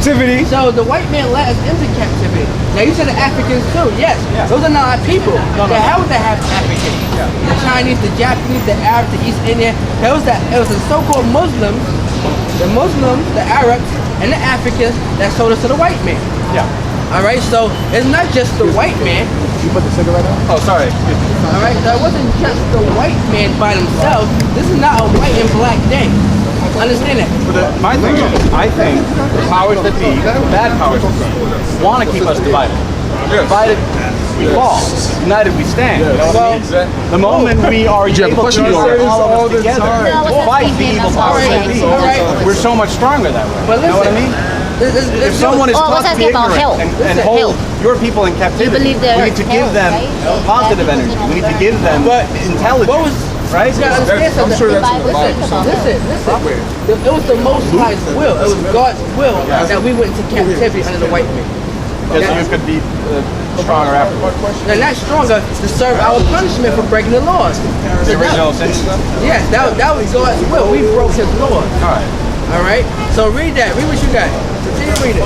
captivity. So the white man led us into captivity. Now you said the Africans too. Yes, those are not our people. The hell with the half Africans. The Chinese, the Japanese, the Arabs, the East Indian. It was the so-called Muslims, the Arabs, and the Africans that sold us to the white man. Yeah. All right, so it's not just the white man. You put the cigarette on? Oh, sorry. All right, so it wasn't just the white man by themselves. This is not a white and black day. Understand that? But my thing is, I think the powers that be, the bad powers that be, want to keep us divided. Divided, we fall. United, we stand. You know what I mean? The moment we are able to gather all of us together, fight the evil powers that be, we're so much stronger that way. But You know what I mean? If someone is taught to be ignorant and hold your people in captivity, we need to give them positive energy. We need to give them intelligence. Right? I'm sure that's in the Bible. Listen. It was the Most High's will. It was God's will that we went into captivity under the white man. Yes, you could be stronger afterwards. Now, not stronger to serve our punishment for breaking the laws. The original sin. Yes, that was God's will. We broke His law. All right. So read that. Read what you got. Continue reading.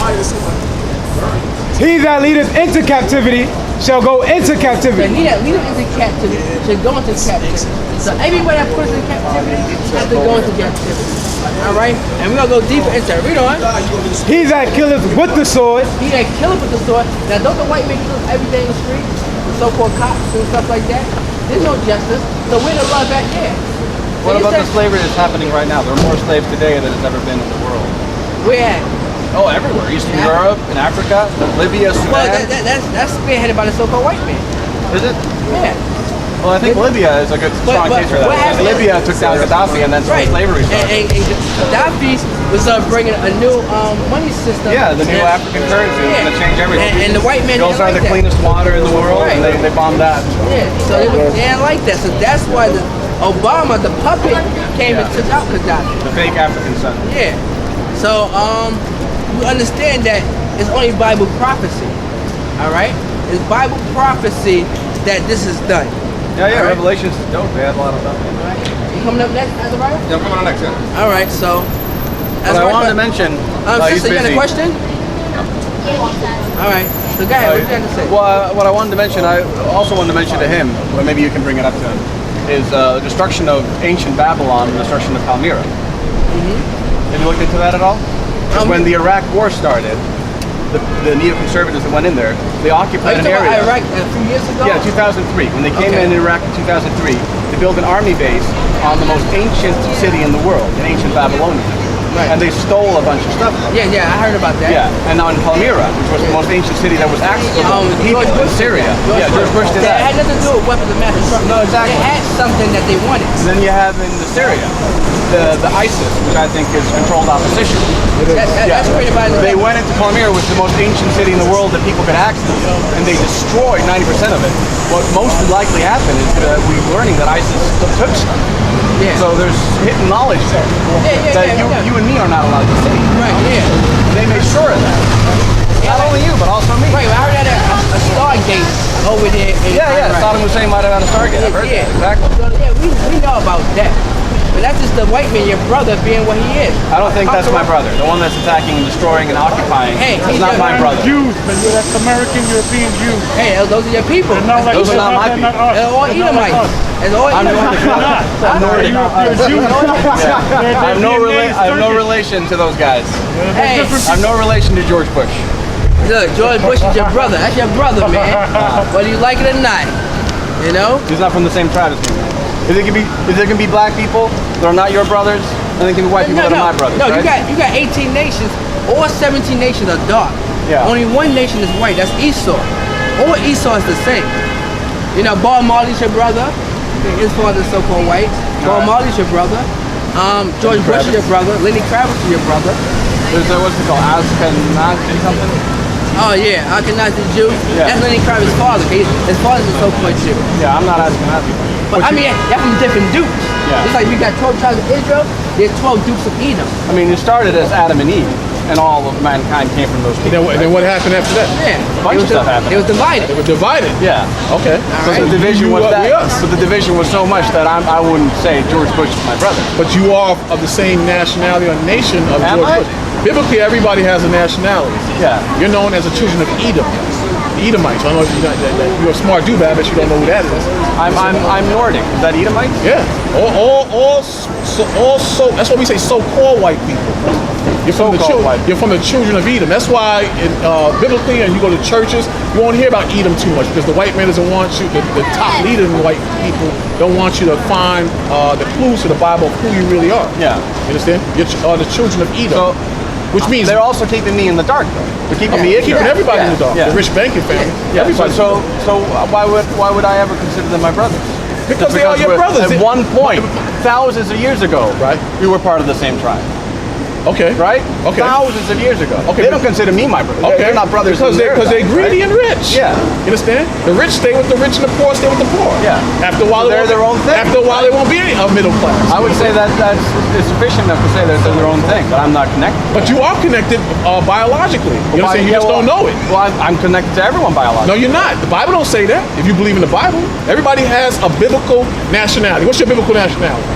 He that leadeth into captivity shall go into captivity. He that leadeth into captivity shall go into captivity. So everybody that puts in captivity has to go into captivity. All right? And we're going to go deeper into it. Read on. He that killeth with the sword. He that killeth with the sword. Now, don't the white men kill every day in the street? The so-called cops and stuff like that? There's no justice. So where the love at there? What about the slavery that's happening right now? There are more slaves today than has ever been in the world. Where at? Oh, everywhere. Eastern Europe, in Africa, Libya, Sudan. Well, that's spearheaded by the so-called white man. Is it? Yeah. Well, I think Libya is a good strong case for that. Because Libya took down Gaddafi and then slavery started. And Gaddafi was bringing a new money system. Yeah, the new African currency was going to change everything. And the white man didn't like that. The cleanest water in the world, and they bombed that. Yeah, so they didn't like that. So that's why Obama, the puppet, came and took out Gaddafi. The fake African son. Yeah. So, you understand that it's only Bible prophecy. All right? It's Bible prophecy that this is done. Yeah, right? Revelations is dope. They had a lot of stuff. Right. You coming up next, Azariah? Yeah, I'm coming on next, yeah. All right, so. I wanted to mention. Sister, you got a question? All right. So go ahead. What you got to say? Well, what I wanted to mention, I also wanted to mention to him, or maybe you can bring it up to him, is the destruction of ancient Babylon and the destruction of Palmyra. Have you looked into that at all? When the Iraq War started, the neoconservatives that went in there, they occupied an area. Iraq a few years ago? Yeah, 2003. When they came in Iraq in 2003, they built an army base on the most ancient city in the world, in ancient Babylonia. Right. And they stole a bunch of stuff. Yeah, I heard about that. Yeah, and now in Palmyra, which was the most ancient city that was accessible to people in Syria. George Bush did that. It had nothing to do with weapons of mass destruction. No, exactly. They had something that they wanted. And then you have in Syria, the ISIS, which I think is controlled opposition. That's created by They went into Palmyra, which is the most ancient city in the world that people could access, and they destroyed 90% of it. What most likely happened is that we're learning that ISIS took stuff. Yeah. So there's hidden knowledge there that you and me are not allowed to see. Right, yeah. They made sure of that. Not only you, but also me. Right, I heard that a Stargate over there. Yeah, Saddam Hussein might have had a Stargate. I've heard that, exactly. So, yeah, we know about that. But that's just the white man, your brother, being what he is. I don't think that's my brother. The one that's attacking and destroying and occupying. Hey, that's not my brother. Jews, but that's American, European Jews. Hey, those are your people. Those are not my people. They're all Edomites. I'm Nordic. I have no relation to those guys. Hey, I have no relation to George Bush. Look, George Bush is your brother. That's your brother, man. Whether you like it or not. You know? He's not from the same tribe as me. Is there gonna be black people that are not your brothers, and there can be white people that are my brothers? No, right? you got 18 nations. All 17 nations are dark. Yeah. Only one nation is white. That's Esau. All Esau is the same. You know, Bob Marley's your brother. His father's so-called white. Bob Marley's your brother. George Bush is your brother. Lenny Kravitz is your brother. There's what's it called? Ashkenazi something? Oh yeah, Ashkenazi Jew. Yeah. That's Lenny Kravitz's father. His father's a so-called Jew. Yeah, I'm not Ashkenazi. But I mean, you have them different dukes. Yeah. Just like we got 12 tribes of Israel, there's 12 dukes of Edom. I mean, it started as Adam and Eve, and all of mankind came from those people. And then what happened after that? Yeah. A bunch of stuff happened. It was divided. They were divided. Yeah. Okay. All So right. the division was that. Yes. So the division was so much that I wouldn't say George Bush is my brother. But you are of the same nationality or nation of Am George I? Bush. biblically, everybody has a nationality. Yeah. You're known as the children of Edom. The Edomites. I don't know if you're a smart dude, but I bet you don't know who that is. I'm Nordic. Is that Edomite? Yeah. So that's why we say so-called white people. You're from the children of Edom. That's why biblically, and you go to churches, you won't hear about Edom too much because the white man doesn't want you. The top leader of the white people don't want you to find the clues to the Bible of who you really are. Yeah. You understand? You're the children of Edom. Which means they're also keeping me in the dark, though. They're keeping me ignorant. Keeping everybody in the dark. Yeah. The rich banking family. Yeah. So why would I ever consider them my brothers? Because they are your brothers. At one point, thousands of years ago, right, we were part of the same tribe. Okay. Right? Okay. Thousands of years ago. Okay. They don't consider me my brother. Okay. They're not brothers because they're greedy, right? And rich. Yeah. You understand? The rich stay with the rich and the poor stay with the poor. Yeah. After a while, so they're their own thing. After a while, they won't be a middle class. I would say that's sufficient enough to say that they're their own thing, but I'm not connected. But you are connected biologically. You understand? You just don't know it. Well, I'm connected to everyone biologically. No, you're not. The Bible don't say that. If you believe in the Bible, everybody has a biblical nationality. What's your biblical nationality?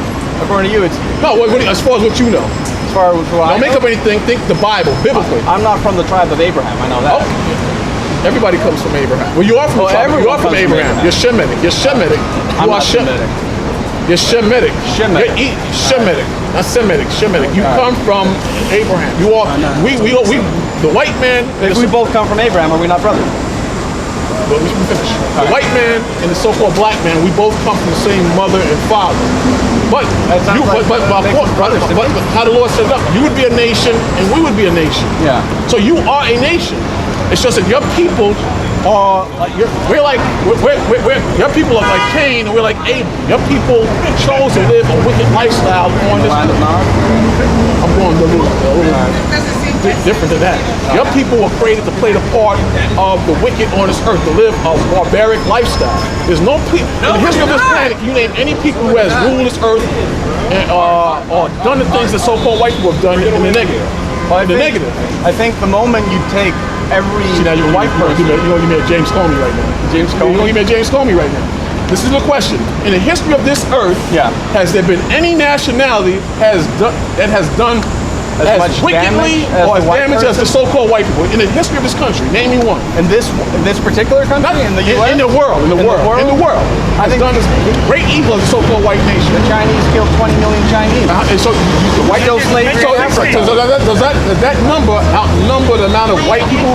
According to you, it's no. As far as what you know. Don't make up anything. Think the Bible, biblically. I'm not from the tribe of Abraham. I know that. Oh. Everybody comes from Abraham. Well, you are from you are from Abraham. You're Shemitic. You're Shemitic. I'm not Shemitic. You're Shemitic. Shemitic. Shemitic. Not Semitic. Shemitic. You come from Abraham. You are. We. The white man. If we both come from Abraham, are we not brothers? Well, let me finish. The white man and the so-called black man, we both come from the same mother and father. But how the Lord set it up, you would be a nation and we would be a nation. Yeah. So you are a nation. It's just that your people are your people are like Cain and we're like Abel. Your people chose to live a wicked lifestyle on this. I'm going to lose different than that. Your people were created to play the part of the wicked on this earth, to live a barbaric lifestyle. There's no people in the history of this planet. Can you name any people who has ruled this earth and or done the things that so-called white people have done in the negative? I think the moment you take every now you're a white person, you're gonna give me a James Comey right now. James Comey. You're gonna give me a James Comey right now. This is the question. In the history of this earth, has there been any nationality that has done as wickedly or as damaged as the so-called white people in the history of this country? Name me one. In this particular country? Not in the US? In the world. I think done this great evil of the so-called white nation. The Chinese killed 20 million Chinese. And so the white still slavery in Africa. Does that number outnumber the amount of white people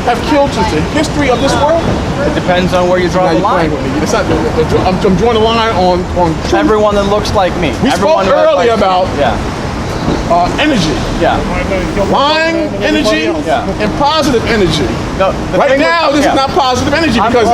have killed since the history of this world? It depends on where you draw the line. I'm drawing the line on everyone that looks like me. We spoke earlier about energy. Yeah. Lying energy and positive energy. No, right now, this is not positive energy because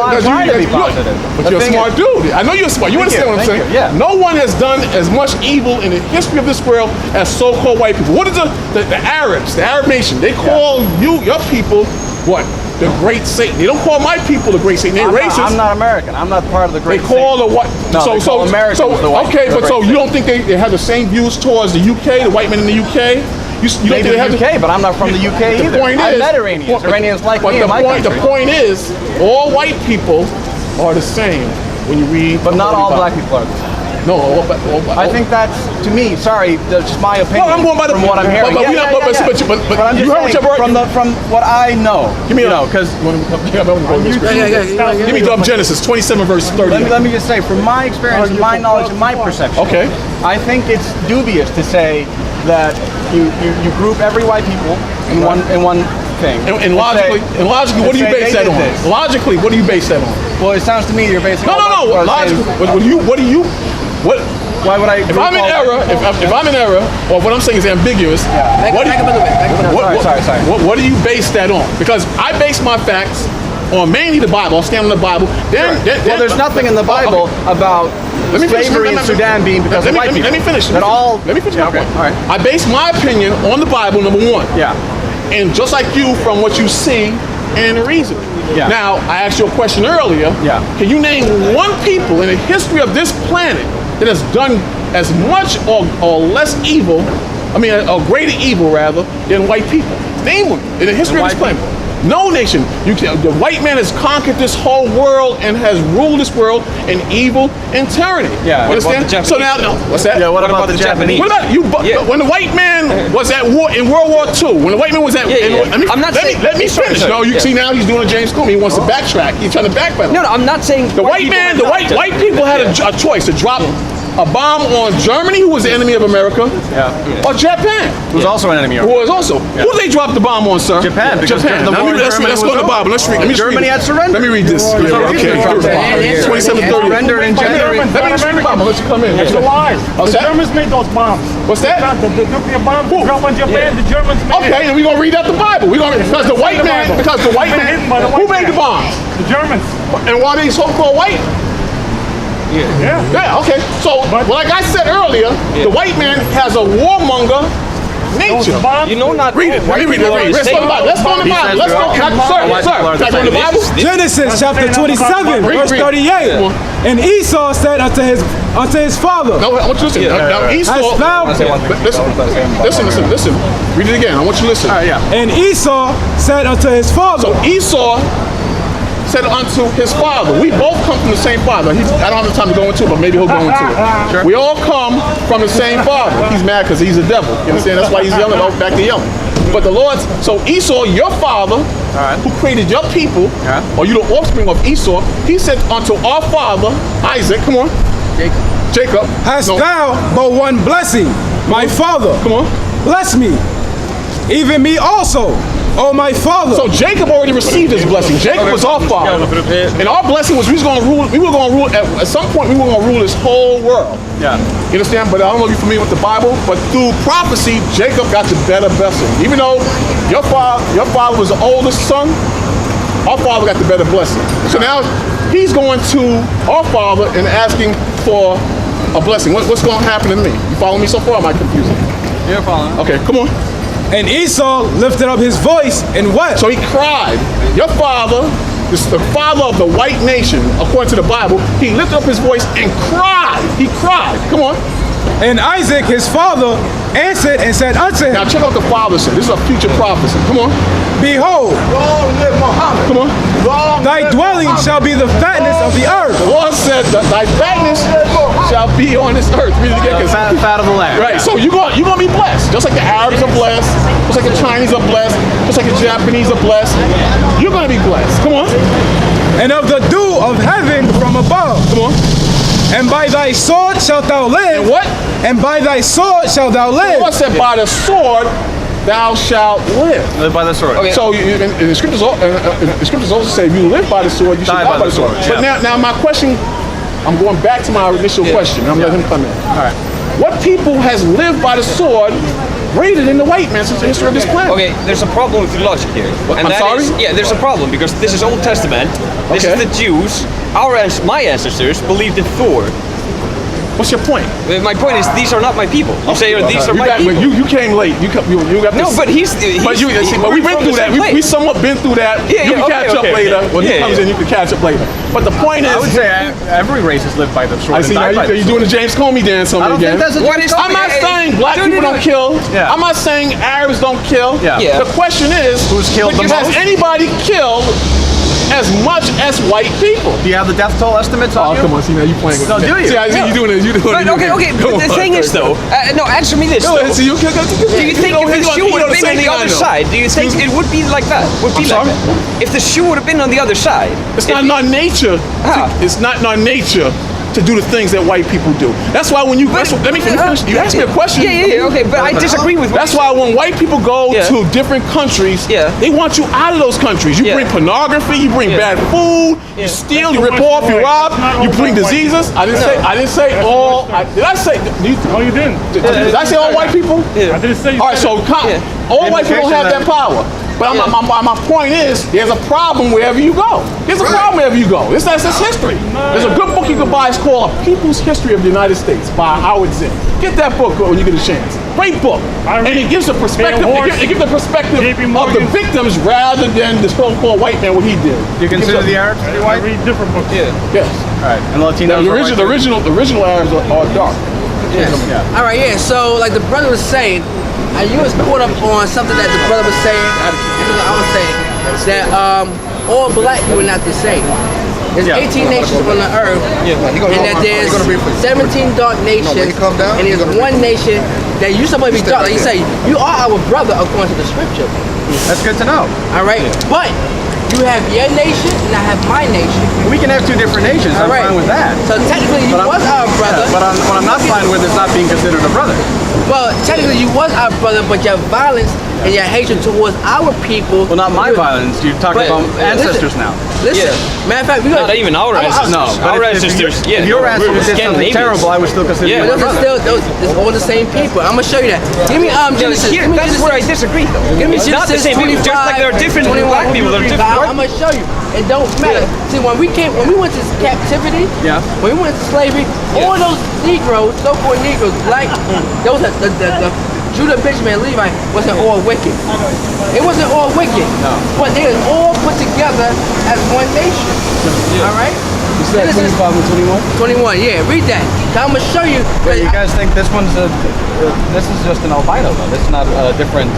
you're a smart dude. I know you're smart. You understand what I'm saying? Yeah. No one has done as much evil in the history of this world as so-called white people. What is the Arabs, the Arab nation? They call your people what? The great Satan. They don't call my people the great Satan. They're racist. I'm not American. I'm not part of the great Satan. They call the what? No, so Americans the white. Okay, but so you don't think they have the same views towards the UK, the white men in the UK? You don't think they have the UK, but I'm not from the UK either. I met Iranians. Iranians like me in my country. The point is, all white people are the same when you read. But not all black people are the same. No, I think that's, to me, sorry, that's just my opinion. No, I'm going by from what I'm hearing. But you heard from what I know. Give me because give me Genesis 27 verse 30. Let me just say, from my experience, and my knowledge, and my perception. Okay. I think it's dubious to say that you group every white people in one thing. And logically, what do you base that on? Logically, what do you base that on? Well, it sounds to me you're basing. No. Logically, why would I? If I'm in error, if I'm in error, or what I'm saying is ambiguous, what do you base that on? Because I base my facts on mainly the Bible. I'll stand on the Bible. Well, there's nothing in the Bible about slavery in Sudan being because of white people. Let me finish. Let me finish my point. All right. I base my opinion on the Bible, number one. Yeah. And just like you, from what you see and reason. Yeah. Now, I asked you a question earlier. Yeah. Can you name one people in the history of this planet that has done as much or less evil, or greater evil rather, than white people? Name one in the history of this planet. No nation. The white man has conquered this whole world and has ruled this world in evil and tyranny. Yeah. You understand? So now, what's that? Yeah, what about the Japanese? What about you? When the white man was at war in World War II, when the white man was at, let me finish. No, you see now he's doing a James Comey. He wants to backtrack. He's trying to backpedal. No, I'm not saying the white man. The white people had a choice to drop a bomb on Germany, who was the enemy of America, or Japan, who was also an enemy of America. Who was also. Who they dropped the bomb on, sir? Japan. Because Japan. Now, let's go to the Bible. Let's read. Germany had surrendered. Let me read this. Okay. 2730. Surrendered in January. Let me just read the Bible. Let you come in. It's a lie. The Germans made those bombs. What's that? The nuclear bombs dropped on Japan. The Germans made it. Okay, and we're gonna read out the Bible. Because the white man. Who made the bombs? The Germans. And why they so-called white? Yeah, okay. So, like I said earlier, the white man has a warmonger nature. You know, not read it. Let me read it. Let's go to the Bible. Let's go to the Bible. Let's go. Sir, can I go to the Bible? Genesis chapter 27, verse 38. And Esau said unto his father. No, I want you to listen. Now Esau. Listen. Read it again. I want you to listen. And Esau said unto his father. So Esau said unto his father. We both come from the same father. I don't have the time to go into it, but maybe he'll go into it. Sure. We all come from the same father. He's mad because he's a devil. You understand? That's why he's yelling. Back to yelling. But the Lord, so Esau, your father, who created your people, or you the offspring of Esau, he said unto our father, Isaac, come on, Jacob, hast thou but one blessing, my father? Come on. Bless me, even me also, oh my father. So Jacob already received his blessing. Jacob was our father, and our blessing was we were going to rule. At some point, we were going to rule this whole world. Yeah. You understand? But I don't know if you're familiar with the Bible, but through prophecy, Jacob got the better blessing. Even though your father was the oldest son, our father got the better blessing. So now he's going to our father and asking for a blessing. What's going to happen to me? You follow me so far? Am I confusing? You're following. Okay, come on. And Esau lifted up his voice and wept. So he cried. Your father, the father of the white nation, according to the Bible, he lifted up his voice and cried. He cried. Come on. And Isaac, his father, answered and said unto him. Now check out the father said. This is a future prophecy. Come on. Behold, come on. Thy dwelling shall be the fatness of the earth. The Lord said that thy fatness shall be on this earth. Read it again. Fat of the land. Right. So you're gonna be blessed. Just like the Arabs are blessed, just like the Chinese are blessed, just like the Japanese are blessed. You're gonna be blessed. Come on. And of the dew of heaven from above. Come on. And by thy sword shalt thou live. And what? And by thy sword shalt thou live. The Lord said, by the sword thou shalt live. Live by the sword. Okay. So in the scriptures also say, if you live by the sword, you should die by the sword. But now my question, I'm going back to my initial question. I'm letting him come in. All right. What people has lived by the sword greater than the white man since the history of this planet? Okay, there's a problem with your logic here. I'm sorry? There's a problem because this is Old Testament. This is the Jews. My ancestors believed in Thor. What's your point? My point is, these are not my people. You say these are my people. You came late. You got no, this. but But we've been through that. We somewhat been through that. You can catch up later. When he comes in, you can catch up later. But the point is, I would say every race has lived by the sword. I see now you're doing the James Comey dance on me again. I'm not saying black people don't kill. I'm not saying Arabs don't kill. The question is, who's killed the most? Has anybody killed as much as white people? Do you have the death toll estimates on you? Come on, see now you playing with No, do you? See, I see you doing it. But the thing is though, no, answer me this though. Do you think if the shoe would have been on the other side, do you think it would be like that? If the shoe would have been on the other side. It's not in our nature. It's not in our nature to do the things that white people do. That's why when you let me finish. You asked me a question. Okay, but I disagree with. That's why when white people go to different countries, they want you out of those countries. You bring pornography, you bring bad food, you steal, you rip off, you rob, you bring diseases. I didn't say all. Did I say? No, you didn't. Did I say all white people? I didn't say. All right, so all white people don't have that power. But my point is, there's a problem wherever you go. There's a problem wherever you go. That's history. There's a good book you can buy. It's called A People's History of the United States by Howard Zinn. Get that book when you get a chance. Great book. And it gives a perspective. It gives the perspective of the victims rather than the so-called white man, what he did. Do you consider the Arabs to be white? I read different books. Yes. All right. And Latinos. The original Arabs are dark. Yes. All right. Yeah. So like the brother was saying. And you was caught up on something that the brother was saying, and I was saying, that all black people are not the same. There's 18 nations on the earth, and that there's 17 dark nations, and there's one nation that you're supposed to be dark. Like you say, you are our brother according to the scripture. That's good to know. All right, but you have your nation, and I have my nation. We can have two different nations. I'm fine with that. So technically, you was our brother. But what I'm not fine with is not being considered a brother. Well, technically, you was our brother, but your violence and your hatred towards our people. Well, not my violence. You're talking about ancestors now. Listen, matter of fact, we Not even our ancestors. No, but our if ancestors. if your ancestors did something terrible, I would still consider you But my those are brother. still, it's all the same people. I'm gonna show you that. Give me Genesis. Here, that's where I disagree, though. Give me It's not the Genesis same people. Just like there are different 25, black people, there are different. I'm gonna show you. It don't matter. See, when we went to captivity, when we went to slavery, all those Negroes, so-called Negroes, black, those are the Judah, Benjamin, and Levi wasn't all wicked. It wasn't all wicked. No. But they were all put together as one nation. All right? You said 25 and 21? 21, yeah. Read that. I'm going to show you. You guys think this one's this is just an albino, though? This is not a different...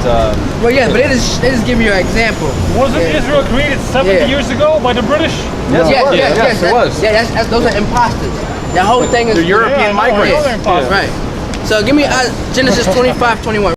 Well, yeah, but it is giving you an example. Wasn't Israel created 70 years ago by the British? Yes, it was. Yeah, those are imposters. That whole thing is... The European migrants. Right. So give me Genesis 25, 21.